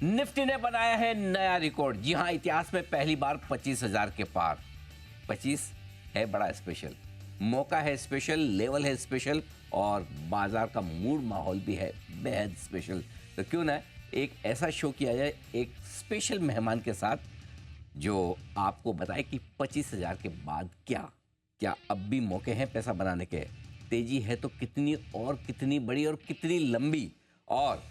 Nifty ने बनाया है नया रिकॉर्ड। जी हां, इतिहास में पहली बार 25,000 के पार। 25 है बड़ा स्पेशल, मौका है स्पेशल, लेवल है स्पेशल और बाजार का मूड माहौल भी है बेहद स्पेशल। तो क्यों ना एक ऐसा शो किया जाए एक स्पेशल मेहमान के साथ जो आपको बताए कि 25,000 के बाद क्या अब भी मौके हैं पैसा बनाने के। तेजी है तो कितनी और कितनी बड़ी और कितनी लंबी, और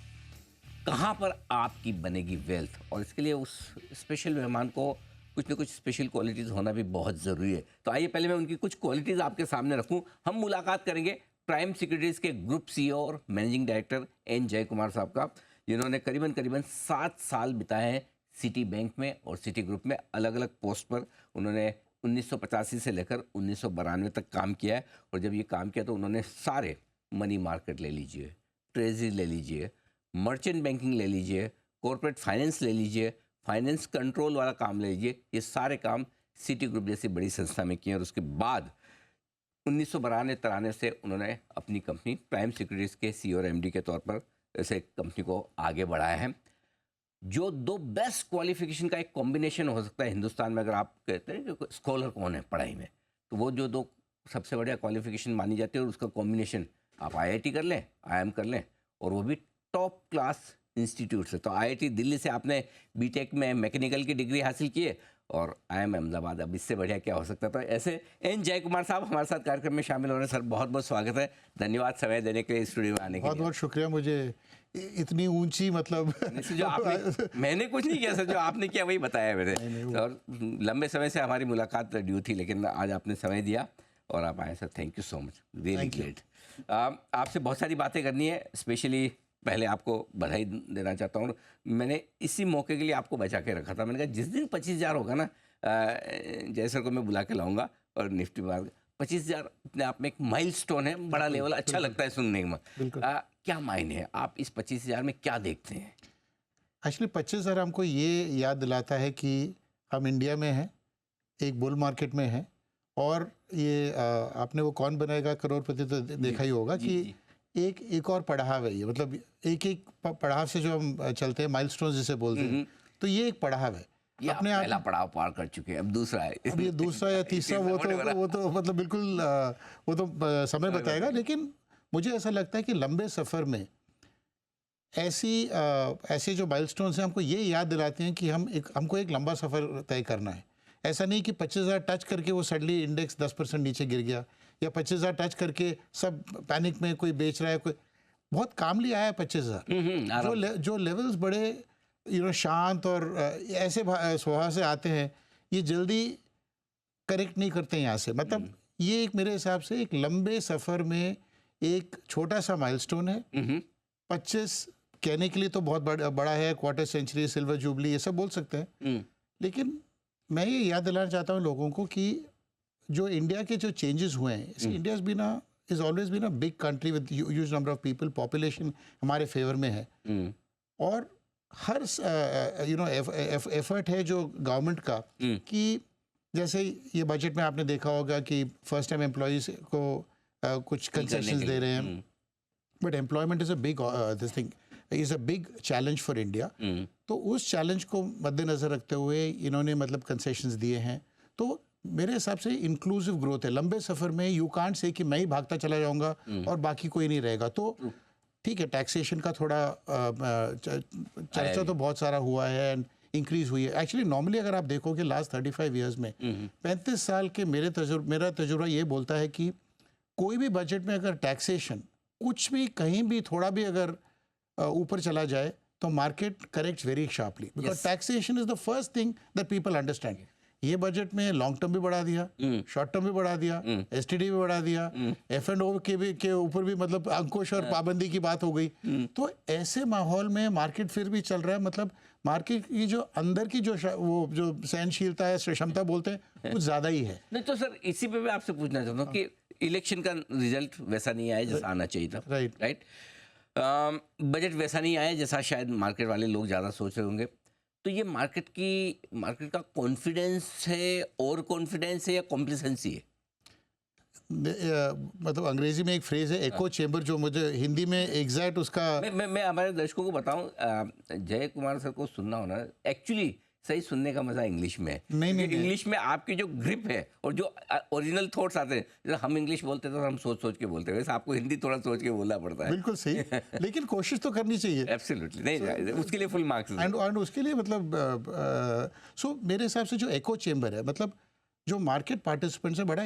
कहाँ पर आपकी बनेगी वेल्थ। और इसके लिए उस स्पेशल मेहमान को कुछ ना कुछ स्पेशल क्वालिटीज़ होना भी बहुत ज़रूरी है। तो आइए पहले मैं उनकी कुछ क्वालिटीज़ आपके सामने रखूं। हम मुलाकात करेंगे प्राइम सिक्योरिटीज़ के ग्रुप सीईओ और मैनेजिंग डायरेक्टर एन जय कुमार साहब का, जिन्होंने करीबन 7 साल बिताए हैं सिटी बैंक में और सिटी ग्रुप में। अलग अलग पोस्ट पर उन्होंने 1985 से लेकर 1992 तक काम किया है। और जब ये काम किया तो उन्होंने सारे मनी मार्केट ले लीजिए, ट्रेजरी ले लीजिए, मर्चेंट बैंकिंग ले लीजिए, कॉर्पोरेट फाइनेंस ले लीजिए, फाइनेंस कंट्रोल वाला काम ले लीजिए, ये सारे काम सिटी ग्रुप जैसी बड़ी संस्था में किए। और उसके बाद 1992-93 से उन्होंने अपनी कंपनी प्राइम सिक्योरिटीज़ के सीईओ और एमडी के तौर पर ऐसे कंपनी को आगे बढ़ाया है। जो दो बेस्ट क्वालिफिकेशन का एक कॉम्बिनेशन हो सकता है हिंदुस्तान में। अगर आप कहते हैं कि स्कॉलर कौन है पढ़ाई में, तो वो जो दो सबसे बढ़िया क्वालिफिकेशन मानी जाती है और उसका कॉम्बिनेशन आप आईआईटी कर लें, आईआईएम कर लें, और वो भी टॉप क्लास इंस्टीट्यूट से। तो आईआईटी दिल्ली से आपने बीटेक में मैकेनिकल की डिग्री हासिल की है और आईआईएम अहमदाबाद। अब इससे बढ़िया क्या हो सकता था। ऐसे एन जय कुमार साहब हमारे साथ कार्यक्रम में शामिल हो रहे हैं। सर बहुत बहुत स्वागत है, धन्यवाद समय देने के लिए, स्टूडियो में आने के लिए। बहुत बहुत शुक्रिया। मुझे इतनी ऊंची मतलब जो आपने मैंने कुछ नहीं किया सर, जो आपने किया वही बताया मैंने। और लंबे समय से हमारी मुलाकात ड्यू थी, लेकिन आज आपने समय दिया और आप आए sir. Thank you so much, really great. आपसे बहुत सारी बातें करनी है। स्पेशली पहले आपको बधाई देना चाहता हूँ। मैंने इसी मौके के लिए आपको बचा के रखा था। मैंने कहा जिस दिन 25,000 होगा ना, जय सर को मैं बुला के लाऊंगा और निफ्टी मार्केट 25,000 अपने आप में एक माइलस्टोन है, बड़ा लेवल, अच्छा लगता है सुनने में। क्या मायने है, आप इस 25,000 में क्या देखते हैं? एक्चुअली 25,000 हमको ये याद दिलाता है कि हम इंडिया में हैं, एक बुल मार्केट में हैं। और ये आपने वो कौन बनेगा करोड़पति तो देखा ही होगा कि एक और पड़ाव है ये। मतलब एक पड़ाव से जो हम चलते हैं, माइलस्टोन जिसे बोलते हैं, तो ये एक पड़ाव है। ये अपने पहला पड़ाव पार कर चुके हैं, अब दूसरा है। अब ये दूसरा या तीसरा वो तो मतलब बिल्कुल वो तो समय बताएगा। लेकिन मुझे ऐसा लगता है कि लंबे सफ़र में ऐसे जो माइलस्टोन्स हैं हमको ये याद दिलाते हैं कि हमको एक लंबा सफ़र तय करना है। ऐसा नहीं कि 25,000 टच करके वो सडनली इंडेक्स 10% नीचे गिर गया, या 25,000 टच करके सब पैनिक में कोई बेच रहा है। कोई बहुत कामली आया है 25,000। जो लेवल्स बड़े शांत और ऐसे स्वभाव से आते हैं, ये जल्दी करेक्ट नहीं करते यहाँ से। मतलब ये एक मेरे हिसाब से एक लंबे सफ़र में एक छोटा सा माइलस्टोन है। 25 कहने के लिए तो बहुत बड़ा है, क्वार्टर सेंचुरी, सिल्वर जुबली, ये सब बोल सकते हैं। लेकिन मैं ये याद दिलाना चाहता हूँ लोगों को कि जो इंडिया के जो चेंजेस हुए हैं, India is always been a big country with huge number of people, population हमारे फेवर में है। और हर एफर्ट है जो गवर्नमेंट का कि जैसे ये बजट में आपने देखा होगा कि फर्स्ट टाइम एम्प्लॉयज़ को कुछ कंसेशंस दे रहे हैं। But employment is a big this thing is a big challenge for India. तो उस चैलेंज को मद्देनज़र रखते हुए इन्होंने मतलब कंसेशंस दिए हैं। तो मेरे हिसाब से इंक्लूसिव ग्रोथ है। लंबे सफ़र में यू कांट से कि मैं ही भागता चला जाऊंगा और बाकी कोई नहीं रहेगा। तो ठीक है, टैक्सेशन का थोड़ा चर्चा तो बहुत सारा हुआ है एंड इंक्रीज़ हुई है। एक्चुअली नॉर्मली अगर आप देखोगे लास्ट 35 ईयर्स में 35 साल के मेरा तजुर्बा ये बोलता है कि कोई भी बजट में अगर टैक्सेशन कुछ भी कहीं भी थोड़ा भी अगर ऊपर चला जाए तो market corrects very sharply, because taxation is the first thing that people understand. ये बजट में लॉन्ग टर्म भी बढ़ा दिया, शॉर्ट टर्म भी बढ़ा दिया, एसटीडी भी बढ़ा दिया, F&O के ऊपर भी मतलब अंकुश और पाबंदी की बात हो गई। तो ऐसे माहौल में मार्केट फिर भी चल रहा है। मतलब मार्केट की जो अंदर की जो सहनशीलता है, क्षमता बोलते हैं, कुछ ज़्यादा ही है। नहीं तो सर इसी पे मैं आपसे पूछना चाहता हूँ कि इलेक्शन का रिजल्ट वैसा नहीं आया जैसा आना चाहिए था। राइट। बजट वैसा नहीं आया जैसा शायद मार्केट वाले लोग ज़्यादा सोच रहे होंगे। तो ये मार्केट का कॉन्फिडेंस है, और कॉन्फिडेंस है या कॉम्प्लिसेंसी है? मतलब अंग्रेजी में एक फ्रेज है एको चेम्बर, जो मुझे हिंदी में एग्जैक्ट उसका मैं हमारे दर्शकों को बताऊं, जय कुमार सर को सुनना होना, एक्चुअली सही सुनने का मजा इंग्लिश में है। नहीं, इंग्लिश में आपकी जो ग्रिप है और जो ओरिजिनल थॉट्स आते हैं, जैसे हम इंग्लिश बोलते हैं तो हम सोच सोच के बोलते हैं, वैसे आपको हिंदी थोड़ा सोच के बोलना पड़ता है। बिल्कुल सही, लेकिन कोशिश तो करनी चाहिए। एब्सोल्युटली, नहीं उसके लिए फुल मार्क्स एंड उसके लिए मतलब सो मेरे हिसाब से जो एको चेम्बर है, मतलब जो मार्केट पार्टिसिपेंट्स है, बड़ा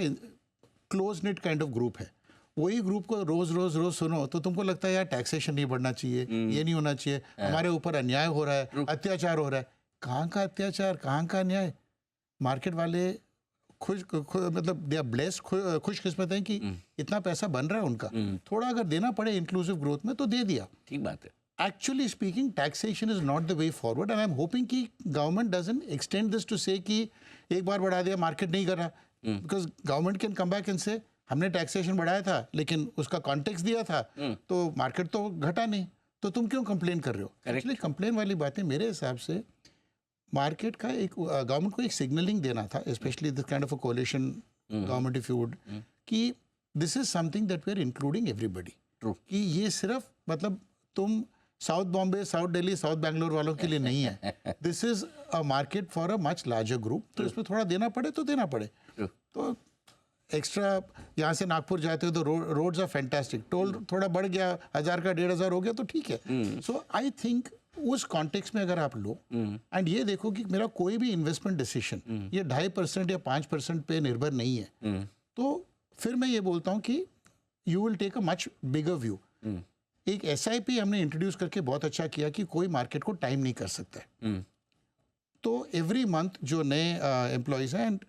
close knit kind of group है। वही ग्रुप को रोज रोज रोज सुनो तो तुमको लगता है यार टैक्सेशन नहीं बढ़ना चाहिए, ये नहीं होना चाहिए, हमारे ऊपर अन्याय हो रहा है, अत्याचार हो रहा है। कहाँ का अत्याचार, कहाँ का अन्याय? मार्केट वाले मतलब दे आर ब्लेस्ड, खुशकिस्मत हैं कि इतना पैसा बन रहा है उनका। थोड़ा अगर देना पड़े इंक्लूसिव ग्रोथ में तो दे दिया। ठीक बात है। Actually speaking, taxation is not the way forward, and I'm hoping कि government doesn't extend this to say कि एक बार बढ़ा दिया, मार्केट नहीं कर रहा, because government can come back and say हमने टैक्सेशन बढ़ाया था लेकिन उसका कॉन्टेक्स्ट दिया था तो मार्केट तो घटा नहीं, तो तुम क्यों कंप्लेन कर रहे हो? एक्चुअली कंप्लेन वाली बातें मेरे हिसाब से मार्केट का एक गवर्नमेंट को एक सिग्नलिंग देना था, especially this kind of a coalition government, if you would, कि this is something that we are including everybody, कि ये सिर्फ मतलब तुम south Bombay, south Delhi, south Bangalore वालों के लिए नहीं है, this is a market for a much larger group. तो इसमें थोड़ा देना पड़े तो देना पड़े। तो एक्स्ट्रा यहाँ से नागपुर जाते हो तो रोड्स आर फैंटास्टिक, टोल थोड़ा बढ़ गया, 1000 का 1500 हो गया तो ठीक है। सो आई थिंक उस कॉन्टेक्स्ट में अगर आप लो एंड ये देखो कि मेरा कोई भी इन्वेस्टमेंट डिसीजन ये 2.5% या 5% पे निर्भर नहीं है, तो फिर मैं ये बोलता हूँ कि you will take a much bigger view. एक SIP हमने इंट्रोड्यूस करके बहुत अच्छा किया कि कोई मार्केट को टाइम नहीं कर सकता है। तो एवरी मंथ जो नए एम्प्लॉयज हैं, and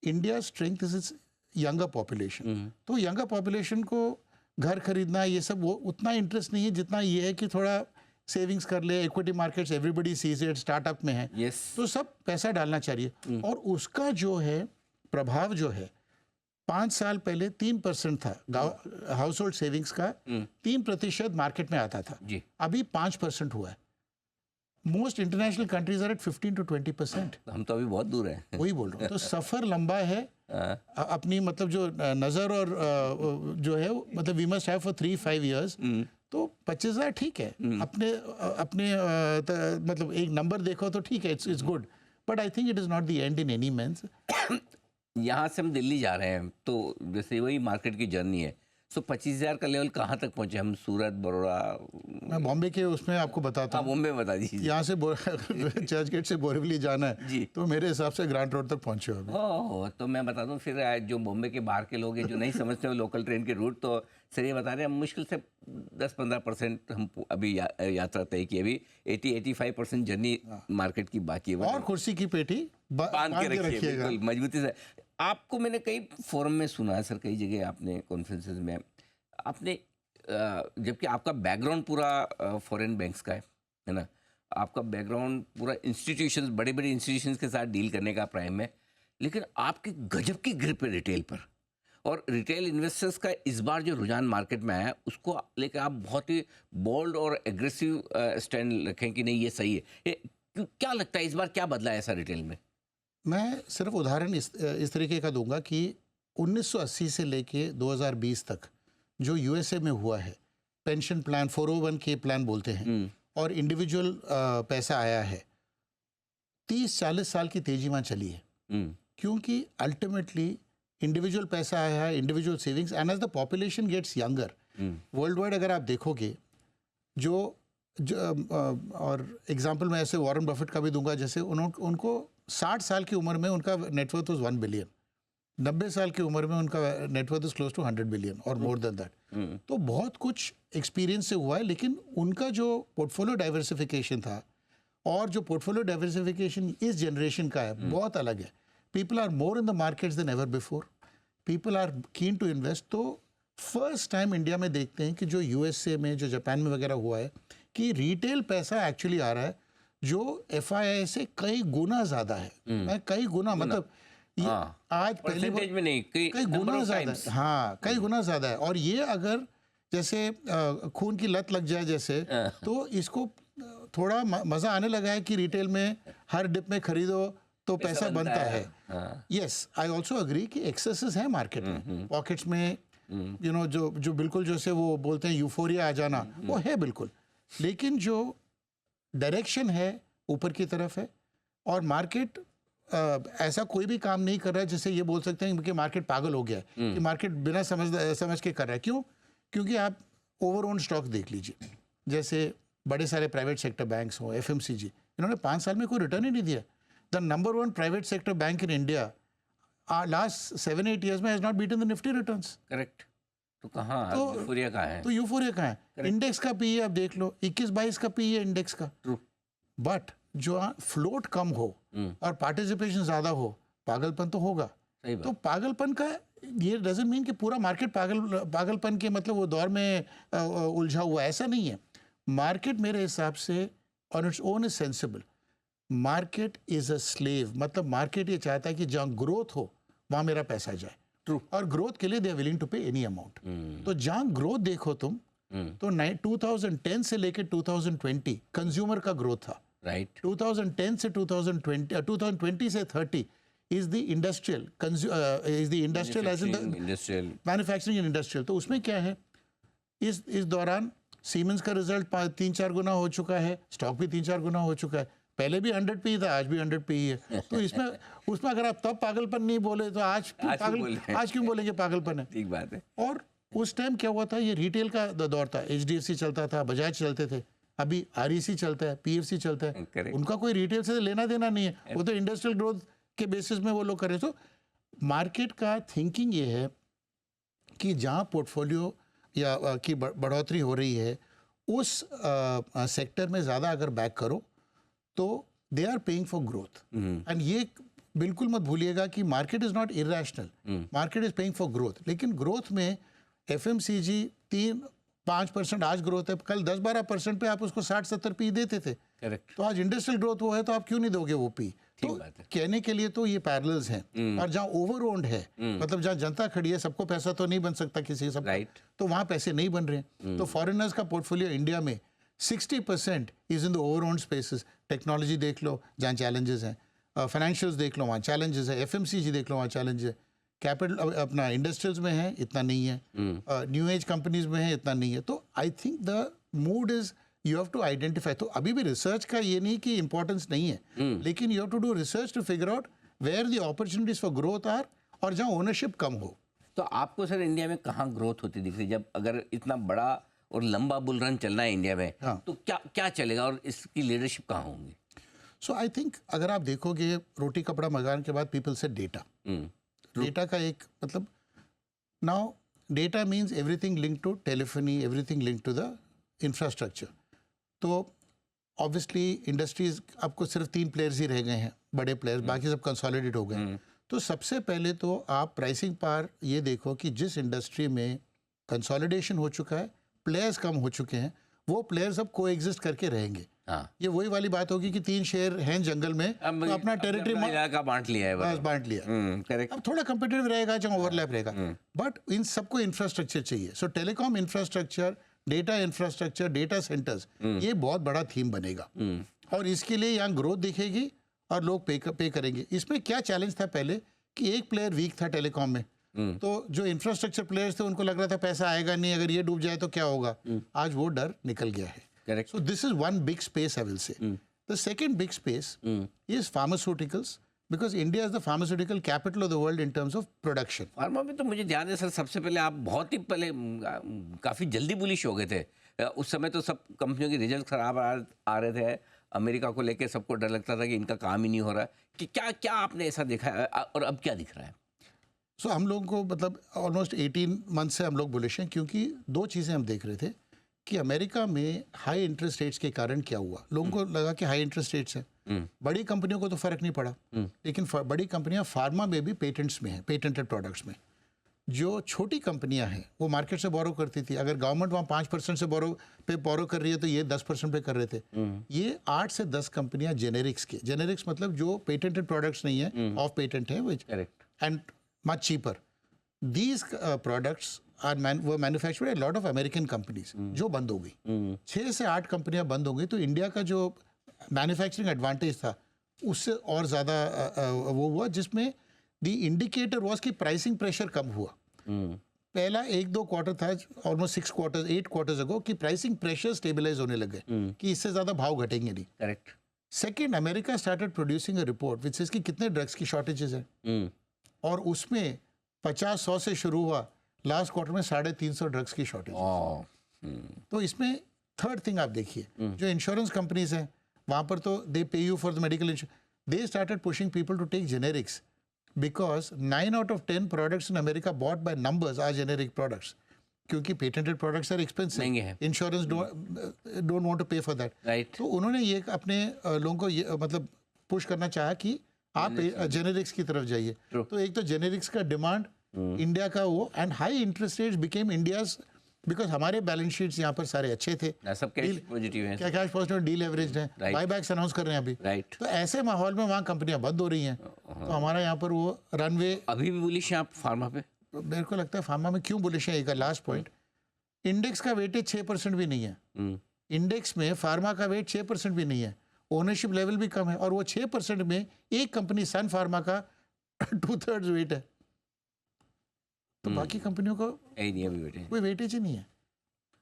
India strength is it's younger population, तो यंगर पॉपुलेशन को घर खरीदना ये सब वो उतना इंटरेस्ट नहीं है जितना ये है कि थोड़ा सेविंग्स कर ले, equity markets everybody sees it, startup में है, तो सब पैसा डालना चाहिए। और उसका जो है प्रभाव जो है, 5 साल पहले 3% था हाउस होल्ड सेविंग्स का, 3% मार्केट में आता था, अभी 5% हुआ है। Most international countries are at 15 to 20%। हम तो अभी बहुत दूर हैं। वही बोल रहा हूँ, तो सफर लंबा है अपनी, मतलब जो नजर और जो है मतलब we must have for 3-5 years। तो 25,000 ठीक है, अपने मतलब एक नंबर देखो तो ठीक है, it's good, but I think it is not the and in any means. यहाँ से हम दिल्ली जा रहे हैं तो जैसे वही मार्केट की जर्नी है, सो 25,000 का लेवल कहाँ तक पहुँचे हम? सूरत, बड़ौदा, मैं बॉम्बे के उसमें आपको बताता हूँ। बॉम्बे बता दीजिए। यहाँ से चर्च गेट से बोरीवली जाना है जी, तो मेरे हिसाब से ग्रांट रोड तक पहुँचे हो। ओह, तो मैं बता दूँ फिर जो बॉम्बे के बाहर के लोग हैं जो नहीं समझते हो लोकल ट्रेन के रूट, तो सर ये बता रहे हैं मुश्किल से 10-15% हम अभी यात्रा तय की, अभी 80-85% जर्नी मार्केट की बाकी है। और कुर्सी की पेटी बांध के रखिएगा मजबूती से। आपको मैंने कई फोरम में सुना है सर, कई जगह आपने कॉन्फ्रेंसेस में आपने, जबकि आपका बैकग्राउंड पूरा फॉरेन बैंक्स का है ना, आपका बैकग्राउंड पूरा इंस्टीट्यूशंस, बड़े बड़े इंस्टीट्यूशंस के साथ डील करने का प्राइम है, लेकिन आपकी गजब की ग्रिप है रिटेल पर, और रिटेल इन्वेस्टर्स का इस बार जो रुझान मार्केट में आया उसको लेकर आप बहुत ही बोल्ड और एग्रेसिव स्टैंड रखें कि नहीं ये सही है। क्या लगता है इस बार क्या बदला है ऐसा रिटेल में? मैं सिर्फ उदाहरण इस तरीके का दूंगा कि 1980 से लेके 2020 तक जो USA में हुआ है, पेंशन प्लान 401k प्लान बोलते हैं, और इंडिविजुअल पैसा आया है, 30-40 साल की तेजी में चली है, क्योंकि अल्टीमेटली इंडिविजुअल पैसा आया है, individual savings, and as the population gets younger world wide, अगर आप देखोगे जो और एग्जांपल मैं ऐसे वॉरेन बफेट का भी दूंगा, जैसे उनको 60 साल की उम्र में उनका नेटवर्थ वाज 1 बिलियन, 90 साल की उम्र में उनका net worth is close to 100 billion और मोर देन दैट। तो बहुत कुछ एक्सपीरियंस से हुआ है, लेकिन उनका जो पोर्टफोलियो डाइवर्सिफिकेशन था और जो पोर्टफोलियो डाइवर्सिफिकेशन इस जनरेशन का है बहुत अलग है। People are more in the markets than ever before, people are keen to invest. तो फर्स्ट टाइम इंडिया में देखते हैं कि जो USA में, जो जापान में वगैरह हुआ है, कि रिटेल पैसा एक्चुअली आ रहा है जो FII से कई गुना ज्यादा है। मैं कई गुना मतलब आज पहले में नहीं, कई गुना ज्यादा है। हाँ, कई गुना ज्यादा है। और ये अगर जैसे खून की लत लग जाए जैसे, तो इसको थोड़ा मजा आने लगा है कि रिटेल में हर डिप में खरीदो, तो पैसा बनता है। यस, आई ऑल्सो अग्री कि एक्सेसेस है मार्केट में, पॉकेट्स में, यू नो, जो बिल्कुल जैसे वो बोलते हैं यूफोरिया आ जाना, वो है बिल्कुल, लेकिन जो डायरेक्शन है ऊपर की तरफ है, और मार्केट ऐसा कोई भी काम नहीं कर रहा है जिससे ये बोल सकते हैं कि मार्केट पागल हो गया है, कि मार्केट बिना समझ के कर रहा है। क्यों? क्योंकि आप ओवर ओन स्टॉक देख लीजिए, जैसे बड़े सारे प्राइवेट सेक्टर बैंक्स हो, एफएमसीजी, इन्होंने 5 साल में कोई रिटर्न ही नहीं दिया। The number 1 private sector bank in India last 7-8 years में has not beaten the Nifty returns. Correct. तो कहाँ यूफोरिया कहाँ है? तो यूफोरिया कहाँ है? इंडेक्स का पीई आप देख लो, 21-22 का पीई है इंडेक्स का। ट्रू। बट जो फ्लोट कम हो और पार्टिसिपेशन ज्यादा हो, पागलपन तो होगा। सही बात। तो पागलपन का ये डजंट मीन कि पूरा मार्केट पागलपन के मतलब वो दौर में उलझा हुआ, ऐसा नहीं है। मार्केट मेरे हिसाब से on its own is sensible. Market is a slave, मतलब मार्केट ये चाहता है कि जहाँ ग्रोथ हो वहाँ मेरा पैसा जाए। ट्रू। और ग्रोथ के लिए दे आर विलिंग टू पे एनी अमाउंट। तो जहाँ ग्रोथ देखो तुम, तो 2010 से लेकर 2020 कंज्यूमर का ग्रोथ था। राइट। 2010 से 2020 से 30 is the industrial as in the industrial. Manufacturing and industrial. तो उसमें क्या है, इस दौरान सीमेंस का रिजल्ट 3-4 गुना हो चुका है, स्टॉक भी 3-4 गुना हो चुका है। पहले भी 100 पी था, आज भी 100 पी है। तो इसमें उसमें अगर आप तब पागलपन नहीं बोले तो आज क्यों बोलेंगे पागलपन है? ठीक बात है। और उस टाइम क्या हुआ था, ये रिटेल का दौर था, HDFC चलता था, बजाज चलते थे, अभी REC चलता है, PFC चलता है। Correct. उनका कोई रिटेल से लेना देना नहीं है, वो तो इंडस्ट्रियल ग्रोथ के बेसिस में वो लोग करें। तो मार्केट का थिंकिंग ये है कि जहाँ पोर्टफोलियो या की बढ़ोतरी हो रही है उस सेक्टर में ज़्यादा अगर बैक करो तो they are paying for growth. And ये बिल्कुल मत भूलिएगा कि market is not irrational, market is paying for growth. लेकिन ग्रोथ में FMCG 3-5% आज ग्रोथ है, कल 10-12% पे आप उसको 60-70 पी देते थे। करेक्ट। तो आज इंडस्ट्रियल ग्रोथ वो है तो आप क्यों नहीं दोगे वो पी? तो कहने के लिए तो ये पैरेलल्स हैं। और जहाँ ओवर ओन्ड है, मतलब जहाँ जनता खड़ी है, सबको पैसा तो नहीं बन सकता किसी सब, राइट। तो वहाँ पैसे नहीं बन रहे हैं। तो फॉरेनर्स का पोर्टफोलियो इंडिया में 60% is in the over owned spaces. Technology देख लो जहाँ चैलेंजेस हैं, फाइनेंशियल्स देख लो वहाँ चैलेंजेस है, FMCG देख लो वहाँ चैलेंज है, कैपिटल अपना इंडस्ट्रियल्स में है इतना नहीं है, न्यू एज कंपनीज में है इतना नहीं है। तो I think the mood is you have to identify. तो अभी भी रिसर्च का ये नहीं कि इंपॉर्टेंस नहीं है, लेकिन you have to do research to figure out where the opportunities for growth are, और जहाँ ओनरशिप कम हो। तो आपको सर इंडिया में कहाँ ग्रोथ होती दिख रही है? जब अगर इतना बड़ा और लंबा बुल रन चलना है इंडिया में, हाँ। तो क्या चलेगा और इसकी लीडरशिप कहाँ होंगी? सो आई थिंक अगर आप देखोगे रोटी कपड़ा मकान के बाद पीपल से डेटा, डेटा का एक मतलब, now data means everything link to telephony, everything link to the infrastructure. तो ऑब्वियसली इंडस्ट्रीज आपको सिर्फ 3 प्लेयर्स ही रह गए हैं, बड़े प्लेयर्स, बाकी सब कंसोलिडेट हो गए। तो सबसे पहले तो आप प्राइसिंग पावर ये देखो कि जिस इंडस्ट्री में कंसोलिडेशन हो चुका है, प्लेयर्स कम हो चुके हैं, वो प्लेयर्स अब को एग्जिस्ट करके रहेंगे। हाँ। ये वही वाली बात होगी कि 3 शेर हैं जंगल में, तो अपना टेरिटरी इलाका बांट लिया है, बस बांट लिया। करेक्ट। अब थोड़ा कंपिटिटिव रहेगा, जहाँ ओवरलैप रहेगा, बट इन सबको इंफ्रास्ट्रक्चर चाहिए। So telecom infrastructure, data infrastructure, data centres, ये बहुत बड़ा थीम बनेगा। और इसके लिए यहाँ ग्रोथ दिखेगी और लोग पे करेंगे। इसमें क्या चैलेंज था पहले कि एक प्लेयर वीक था टेलीकॉम में, तो जो इंफ्रास्ट्रक्चर प्लेयर्स थे उनको लग रहा था पैसा आएगा नहीं, अगर ये डूब जाए तो क्या होगा। आज वो डर निकल गया है। Correct. So this is one big space, I will say. The second big space is pharmaceuticals, because India is the pharmaceutical capital of the world in terms of production. Pharma में तो मुझे ध्यान है सर, सबसे पहले आप बहुत ही पहले काफ़ी जल्दी बुलिश हो गए थे। उस समय तो सब कंपनियों के रिजल्ट खराब आ रहे थे, अमेरिका को लेके सबको डर लगता था कि इनका काम ही नहीं हो रहा है। कि क्या आपने ऐसा देखा है और अब क्या दिख रहा है? So हम लोगों को मतलब ऑलमोस्ट 18 मंथ से हम लोग बुलिश हैं, क्योंकि 2 चीज़ें हम देख रहे थे कि अमेरिका में हाई इंटरेस्ट रेट्स के कारण क्या हुआ। लोगों को लगा कि हाई इंटरेस्ट रेट्स हैं, बड़ी कंपनियों को तो फर्क नहीं पड़ा, लेकिन बड़ी कंपनियां फार्मा में भी पेटेंट्स में हैं, पेटेंटेड प्रोडक्ट्स में। जो छोटी कंपनियां हैं वो मार्केट से बोरो करती थी, अगर गवर्नमेंट वहाँ 5% से बोरो कर रही है तो ये 10% पे कर रहे थे। ये 8 से 10 कंपनियां जेनेरिक्स मतलब जो पेटेंटेड प्रोडक्ट्स नहीं है, ऑफ पेटेंट है, which and much cheaper. These products were manufactured by a lot of American companies, जो बंद हो गई। 6 से 8 कंपनियां बंद हो गई, तो इंडिया का जो मैन्युफैक्चरिंग एडवांटेज था उससे और ज़्यादा वो हुआ, जिसमें द इंडिकेटर वॉज कि प्राइसिंग प्रेशर कम हुआ। पहला 1-2 क्वार्टर था, ऑलमोस्ट 6 क्वार्टर्स 8 क्वार्टर्स अगो, कि प्राइसिंग प्रेशर स्टेबलाइज होने लगे कि इससे ज़्यादा भाव घटेंगे नहीं। Correct. Second, America started producing a report which says कि कितने ड्रग्स की शॉर्टेजेस हैं, और उसमें 50-100 से शुरू हुआ, लास्ट क्वार्टर में 350 ड्रग्स की शॉर्टेज। तो इसमें थर्ड थिंग आप देखिए, जो इंश्योरेंस कंपनीज हैं वहाँ पर तो they pay you for the medical insurance, they started pushing people to take generics because 9 out of 10 products in America bought by numbers are generic products, क्योंकि पेटेंटेड प्रोडक्ट्स आर एक्सपेंसिव, महंगे हैं, insurance don't want to pay for that. Right. तो उन्होंने ये अपने लोगों को ये मतलब पुश करना चाहा कि आप जेनेरिक्स की तरफ जाइए। तो एक तो जेनेरिक्स का डिमांड, इंडिया का वो, and high interest rates became India's, because हमारे बैलेंस शीट्स यहाँ पर सारे अच्छे थे, सब कैश पॉजिटिव हैं, क्या कैश पॉजिटिव, डीलेवरेज्ड हैं, बायबैक्स अनाउंस कर रहे हैं अभी। राइट। तो ऐसे माहौल में वहाँ कंपनियां बंद हो रही हैं, तो हमारा यहाँ पर वो रनवे। अभी भी बुलिश हैं आप फार्मा पे? मेरे को लगता है फार्मा में क्यों बुलिश है, एक लास्ट पॉइंट, इंडेक्स का वेटेज 6% भी नहीं है। इंडेक्स में फार्मा का वेट 6% भी नहीं है, ओनरशिप लेवल भी कम है, और वो 6% में एक कंपनी सन फार्मा का 2/3 वेट है। तो बाकी कंपनियों को कोई वेटेज ही नहीं है।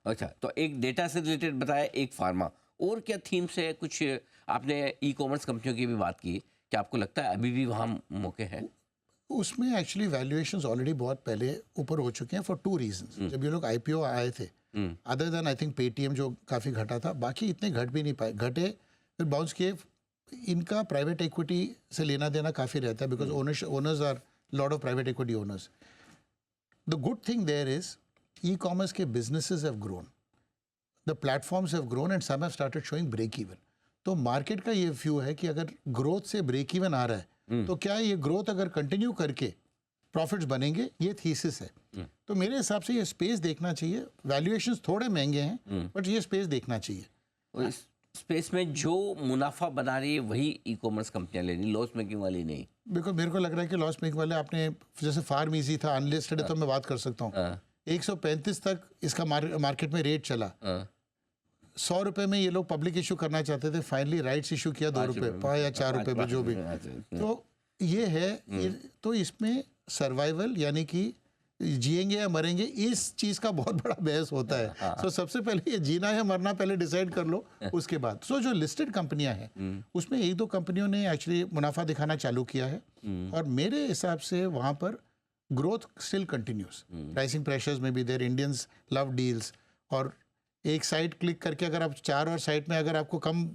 अच्छा, तो एक डेटा से रिलेटेड बताया, एक फार्मा, और क्या थीम्स है? कुछ आपने ई कॉमर्स कंपनियों की भी बात की, क्या आपको लगता है अभी भी वहाँ मौके हैं? उसमें एक्चुअली वैल्यूएशंस ऑलरेडी बहुत पहले ऊपर हो चुके हैं फॉर 2 रीजंस। जब ये लोग आईपीओ आए थे, other than I think Paytm जो काफ़ी घटा था, बाकी इतने घट भी नहीं पाए, घटे फिर बाउंस किए। इनका प्राइवेट इक्विटी से लेना देना काफ़ी रहता है, because owners are lot of private equity owners. The good thing there is e-commerce के businesses have grown, the platforms have grown and some have started showing break even. तो मार्केट का ये व्यू है कि अगर ग्रोथ से break even आ रहा है, तो क्या ये ग्रोथ अगर कंटिन्यू करके प्रॉफिट्स बनेंगे, ये थीसिस है। तो मेरे हिसाब से ये स्पेस देखना चाहिए। वैल्यूएशंस थोड़े महंगे हैं, बट ये स्पेस देखना चाहिए। और इस स्पेस में जो मुनाफा बना रही है वही ई कॉमर्स कंपनियां ले रही, लॉस मेकिंग वाली नहीं। बिकॉज मेरे को लग रहा है कि लॉस मेकिंग वाले, आपने जैसे फार्म इजी था, अनलिस्टेड है, तो मैं बात कर सकता हूँ, 135 तक इसका मार्केट में रेट चला। 100 रुपए में ये लोग पब्लिक इशू करना चाहते थे, फाइनली राइट्स इशू किया 2 रुपए, 5 या 4 रुपए पे, जो भी। तो ये है, तो इसमें सर्वाइवल यानी कि जिएंगे या मरेंगे, इस चीज का बहुत बड़ा बहस होता है। सो सबसे पहले ये जीना या मरना पहले डिसाइड कर लो, उसके बाद। सो जो लिस्टेड कंपनियां हैं उसमें 1-2 कंपनियों ने एक्चुअली मुनाफा दिखाना चालू किया है, और मेरे हिसाब से वहां पर growth still continuous. Pricing pressures में भी देयर, इंडियंस लव डील्स, और एक साइट क्लिक करके अगर आप 4 और साइट में अगर आपको कम,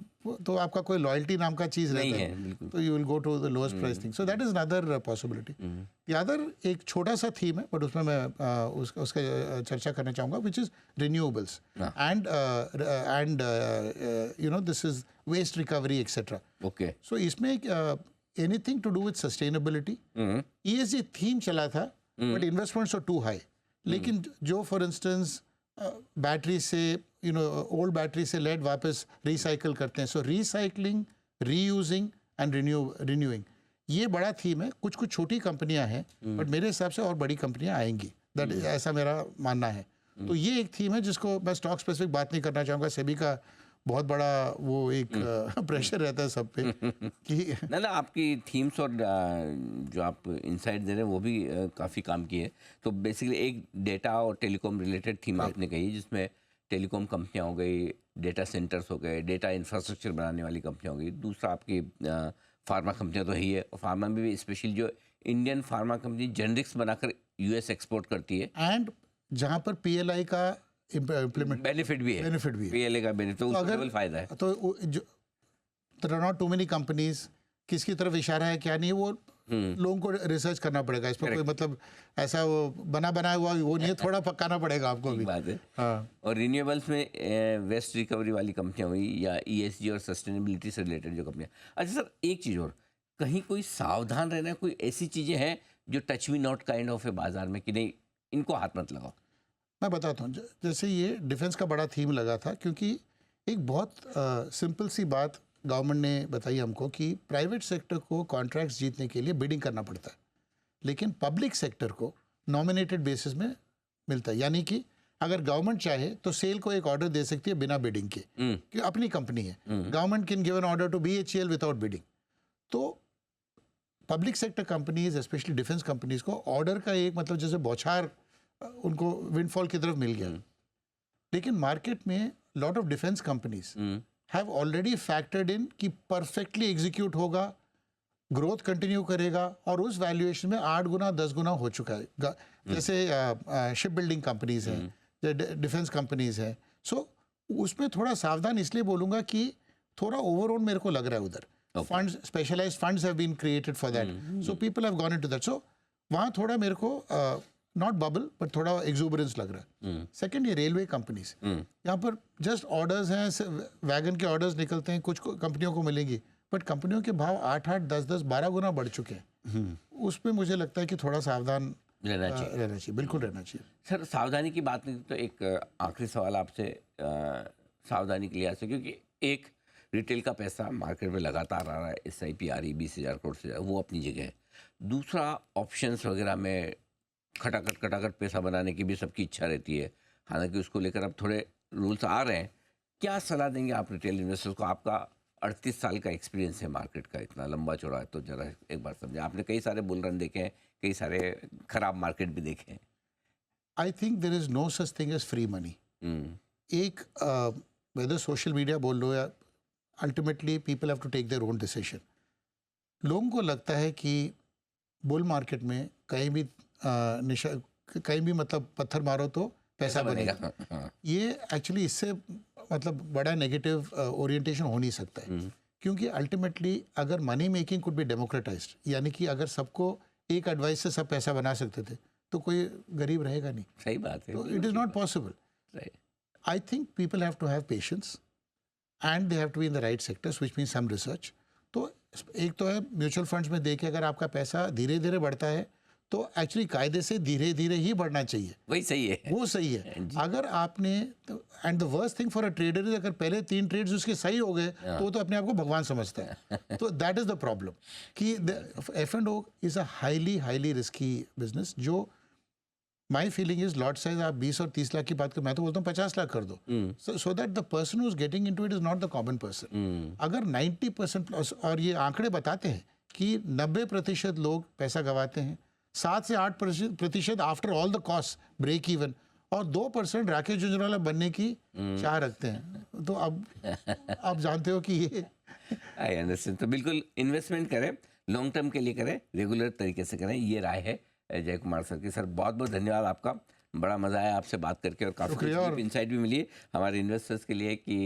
तो आपका कोई लॉयल्टी नाम का चीज़ रहता है, तो you will go to the lowest price thing. So that is another possibility. The other एक छोटा सा थीम है, बट उसमें मैं उसका चर्चा करना चाहूँगा, which is renewables and you know this is waste recovery etcetera. Okay. So इसमें anything to do with sustainability, ESG theme चला था, but investments are too high. लेकिन जो फॉर इंस्टेंस बैटरी से, यू नो, ओल्ड बैटरी से lead वापस recycle करते हैं, so recycling, reusing and renewing, ये बड़ा थीम है। कुछ कुछ छोटी कंपनियां हैं, बट मेरे हिसाब से और बड़ी कंपनियां आएंगी, दैट ऐसा मेरा मानना है। तो ये एक थीम है जिसको मैं स्टॉक स्पेसिफिक बात नहीं करना चाहूँगा, सेबी का बहुत बड़ा वो एक प्रेशर रहता है सब पे कि ना आपकी थीम्स और जो आप इनसाइट दे रहे हैं वो भी काफ़ी काम की है। तो बेसिकली एक डेटा और टेलीकॉम रिलेटेड थीम आपने कही, जिसमें टेलीकॉम कंपनियां हो गई, डेटा सेंटर्स हो गए, डेटा इंफ्रास्ट्रक्चर बनाने वाली कंपनियां हो गई। दूसरा आपकी फार्मा कंपनियां तो ही है, और फार्मा में भी स्पेशली जो इंडियन फार्मा कंपनी जेनरिक्स बनाकर US एक्सपोर्ट करती है, एंड जहाँ पर PLI का इम्प्लीमेंट बेनिफिट भी है, PLA का बेनिफिट, तो अगर फायदा है। तो there are not too many companies, किसकी तरफ इशारा है क्या नहीं, वो लोगों को रिसर्च करना पड़ेगा। इस पर कोई मतलब ऐसा वो बनाया हुआ वो नहीं है, थोड़ा पकाना पड़ेगा आपको भी। बात है। हाँ। और रिन्यूएबल्स में वेस्ट रिकवरी वाली कंपनियां हुई, या ESG और सस्टेनेबिलिटी से रिलेटेड जो कंपनियां। अच्छा सर, एक चीज़ और, कहीं कोई सावधान रहना, कोई ऐसी चीज़ें हैं जो touch me not kind of है बाजार में, कि नहीं इनको हाथ मत लगाओ? मैं बताता हूँ, जैसे ये डिफेंस का बड़ा थीम लगा था, क्योंकि एक बहुत सिंपल सी बात गवर्नमेंट ने बताई हमको कि प्राइवेट सेक्टर को कॉन्ट्रैक्ट्स जीतने के लिए बिडिंग करना पड़ता है, लेकिन पब्लिक सेक्टर को नॉमिनेटेड बेसिस में मिलता है। यानी कि अगर गवर्नमेंट चाहे तो सेल को एक ऑर्डर दे सकती है बिना बिडिंग के, कि अपनी कंपनी है। Government can give an order to BHEL without bidding. तो public sector companies especially defence companies को ऑर्डर का एक मतलब जैसे बौछार उनको विंडफॉल की तरफ मिल गया, लेकिन मार्केट में lot of defence companies have already factored इन कि परफेक्टली एग्जीक्यूट होगा, ग्रोथ कंटिन्यू करेगा और उस वैल्यूएशन में 8 गुना 10 गुना हो चुका है। जैसे शिप बिल्डिंग कंपनीज हैं, डिफेंस कंपनीज हैं। सो उसमें थोड़ा सावधान इसलिए बोलूँगा कि थोड़ा ओवरऑल मेरे को लग रहा है उधर funds, specialised funds have been created for that, so people have gone into that. So वहाँ थोड़ा मेरे को नॉट बबल बट थोड़ा एक्सूबरेंस लग रहा है। सेकंड, ये रेलवे कंपनीज, यहाँ पर जस्ट ऑर्डर्स हैं, वैगन के ऑर्डर्स निकलते हैं, कुछ कंपनियों को मिलेंगी, बट कंपनियों के भाव 8-8, 10-10, 12 गुना बढ़ चुके हैं। उसमें मुझे लगता है कि थोड़ा सावधान रहना चाहिए, बिल्कुल रहना चाहिए। सर, सावधानी की बात नहीं तो एक आखिरी सवाल आपसे सावधानी के लिहाज से, क्योंकि एक रिटेल का पैसा मार्केट में लगातार आ रहा है, SIP आ रही 20,000 करोड़ से, वो अपनी जगह है। दूसरा, ऑप्शंस वगैरह में खटाखट पैसा बनाने की भी सबकी इच्छा रहती है, हालांकि उसको लेकर अब थोड़े रूल्स आ रहे हैं। क्या सलाह देंगे आप रिटेल इन्वेस्टर्स को? आपका 38 साल का एक्सपीरियंस है मार्केट का, इतना लंबा चौड़ा है, तो जरा एक बार समझें। आपने कई सारे बुल रन देखे हैं, कई सारे खराब मार्केट भी देखे हैं। I think there is no such thing as free money. एक वेदर सोशल मीडिया बोल लो या ultimately people have to take their own decision. लोगों को लगता है कि बुल मार्केट में कहीं भी कहीं भी मतलब पत्थर मारो तो पैसा बनेगा। ये एक्चुअली इससे मतलब बड़ा नेगेटिव ओरिएंटेशन हो नहीं सकता है, क्योंकि अल्टीमेटली अगर money making could be democratised, यानी कि अगर सबको एक एडवाइस से सब पैसा बना सकते थे तो कोई गरीब रहेगा नहीं। सही बात है। तो it is not possible. I think people have to have patience and they have to be in the right sectors which means some research. तो एक तो है म्यूचुअल फंड्स में देखिए, अगर आपका पैसा धीरे धीरे बढ़ता है तो एक्चुअली कायदे से धीरे धीरे ही बढ़ना चाहिए, वही सही है, वो सही है। अगर आपने and the worst thing for a trader is अगर पहले 3 ट्रेड्स उसके सही हो गए तो अपने आप को भगवान समझता है। तो दैट इज द प्रॉब्लम कि F&O is a highly risky business. जो my feeling is lot size आप 20 और 30 लाख की बात कर, मैं तो बोलता हूँ 50 लाख कर दो, so that the person who is getting into it is not the common person. अगर 90% प्लस, और ये आंकड़े बताते हैं कि 90% लोग पैसा गंवाते हैं, 7 से 8% after all the cost break even, और 2% राकेश झुंझुनवाला बनने की चाह रखते हैं। तो अब आप जानते हो कि ये आई अंडरस्टैंड। तो बिल्कुल इन्वेस्टमेंट करें, लॉन्ग टर्म के लिए करें, रेगुलर तरीके से करें, ये राय है जय कुमार सर की। सर, बहुत बहुत धन्यवाद आपका, बड़ा मज़ा आया आपसे बात करके और काफ़ी इंसाइट भी मिली हमारे इन्वेस्टर्स के लिए कि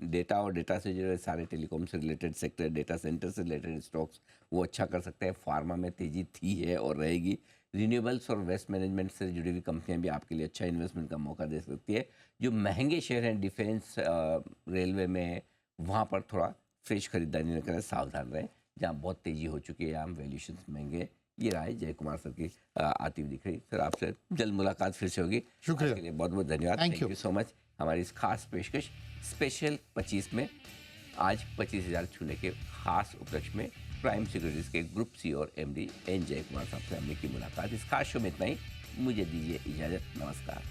डेटा और डेटा से जुड़े सारे टेलीकॉम से रिलेटेड सेक्टर, डेटा सेंटर से रिलेटेड स्टॉक्स वो अच्छा कर सकते हैं। फार्मा में तेज़ी थी है और रहेगी। रिन्यूएबल्स और वेस्ट मैनेजमेंट से जुड़ी हुई कंपनियां भी आपके लिए अच्छा इन्वेस्टमेंट का मौका दे सकती है। जो महंगे शेयर हैं डिफेंस, रेलवे में, वहाँ पर थोड़ा फ्रेश खरीदारी न करें, सावधान रहें। जहाँ बहुत तेज़ी हो चुकी है, यहाँ वैल्यूएशन महंगे। ये राय जय कुमार सर की आती हुई दिख रही। सर, आपसे जल्द मुलाकात फिर से होगी। शुक्रिया के लिए बहुत बहुत धन्यवाद। Thank you so much. हमारी इस खास पेशकश स्पेशल 25 में आज 25,000 छूने के खास उपलक्ष्य में प्राइम सिक्योरिटीज के ग्रुप सी और MD एन जय कुमार साहब से हमने की मुलाकात। इस खास शो में इतना ही। मुझे दीजिए इजाज़त। नमस्कार।